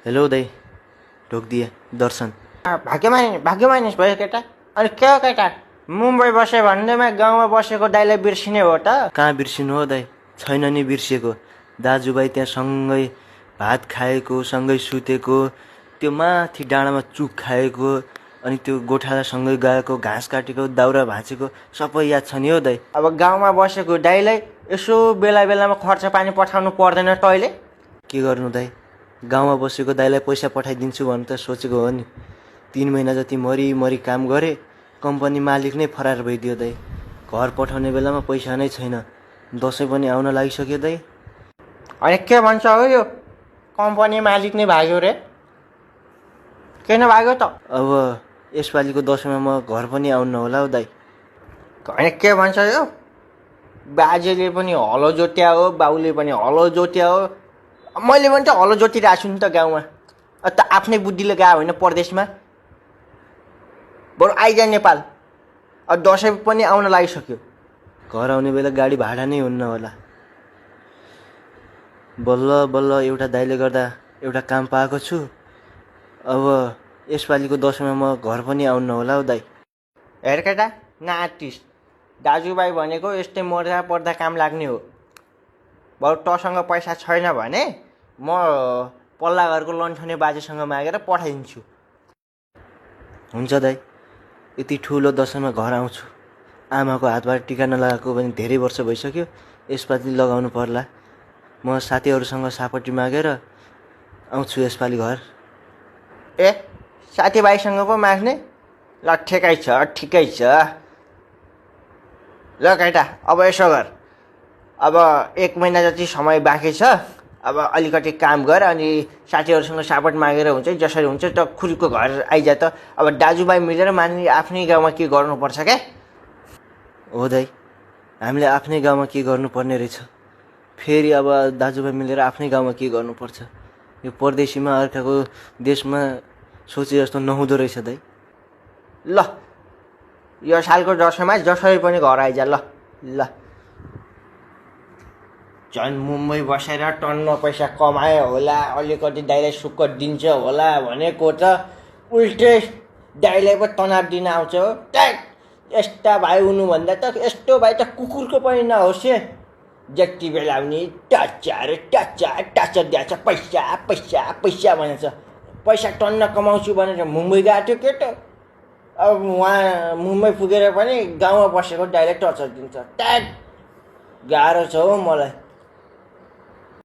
Hello दाई, ढोकिदिए दर्शन। भाग्यमानिस भयो केटा। अनि के हो केटा, मुम्बई बसे भन्दैमा गाउँमा बसेको दाइलाई बिर्सिने हो त? कहाँ बिर्सिनु हो दाई, छैन नि बिर्सिएको। दाजुभाइ त्यहाँ सँगै भात खाएको, सँगै सुतेको, त्यो माथि डाँडामा चुक खाएको, अनि त्यो गोठालासँगै गएको, घाँस काटेको, दाउरा भाँचेको सबै याद छ नि हो दाई। अब गाउँमा बसेको दाइलाई यसो बेला बेलामा खर्च पानी पठाउनु पर्दैन तैँले? के गर्नु दाई, गाउँमा बसेको दाइलाई पैसा पठाइदिन्छु भनेर त सोचेको हो नि। 3 महिना जति मरी काम गरेँ, कम्पनी मालिक नै फरार भइदियो दाई। घर पठाउने बेलामा पैसा नै छैन। दसैँ पनि आउन लागिसक्यो दाई। अनि के भन्छ हो यो, कम्पनी मालिक नै भाग्यो रे? किन भाग्यो त? अब यसपालिको दसैँमा म घर पनि आउनु होला हौ दाई। अनि के भन्छ यो, बाजेले पनि हलो जोत्या हो, बाउले पनि हलो जोत्या हो, मैले पनि त हलो जोतिरहेको छु नि त गाउँमा। त आफ्नै बुद्धिले गएको होइन परदेशमा, बरु आइज नेपाल। अब दसैँ पनि आउन लागिसक्यो। घर आउने बेला गाडी भाडा नै हुन्न होला। बल्ल बल्ल एउटा दाइले गर्दा एउटा काम पाएको छु। अब यसपालिको दसैँमा म घर पनि आउनु होला हौ दाई। हेर केटा, नआत्तिस। दाजुभाइ भनेको यस्तै मर्दा पर्दा काम लाग्ने हो। बरु तँसँग पैसा छैन भने म पल्ला घरको लन्ठने बाजेसँग मागेर पठाइदिन्छु। हुन्छ दाई, यति ठुलो दसैँमा घर आउँछु। आमाको हातबाट टिका नलगाएको पनि धेरै वर्ष भइसक्यो, यसपालि लगाउनु पर्ला। म साथीहरूसँग सापट्टि मागेर आउँछु यसपालि घर। ए, साथीभाइसँग पो माग्ने? ल ठिकै छ ठिकै छ। ल केटा, अब यसो गर, अब 1 महिना जति समय बाँकी छ। अब अलिकति काम गर अनि साथीहरूसँग सापट मागेर हुन्छ, जसरी हुन्छ त खुरीको घर आइज त। अब दाजुभाइ मिलेर मानि आफ्नै गाउँमा के गर्नुपर्छ क्या? हो दाई, हामीले आफ्नै गाउँमा के गर्नुपर्ने रहेछ। फेरि अब दाजुभाइ मिलेर आफ्नै गाउँमा के गर्नुपर्छ। यो परदेशीमा अर्काको देशमा सोचे जस्तो नहुँदो रहेछ दाई। ल, यो सालको दसैँमा जसरी पनि घर आइज। ल ल, झन् मुम्बई बसेर टन्न पैसा कमायो होला, अलिकति दाइलाई सुख दिन्छ होला भनेको त उल्टै दाइलाई पो तनाव दिन आउँछ हो। ट्याक, यस्ता भाइ हुनुभन्दा त यस्तो भाइ त कुकुरको पनि नहोस्। जति बेला पनि टच्चा दिएछ, पैसा पैसा पैसा भनेछ। पैसा टन्न कमाउँछु भनेर मुम्बई गएको थियो केटो। अब उहाँ मुम्बई पुगेर पनि गाउँमा बसेको दाइलाई टर्चर दिन्छ। ट्याक, गाह्रो छ हौ मलाई।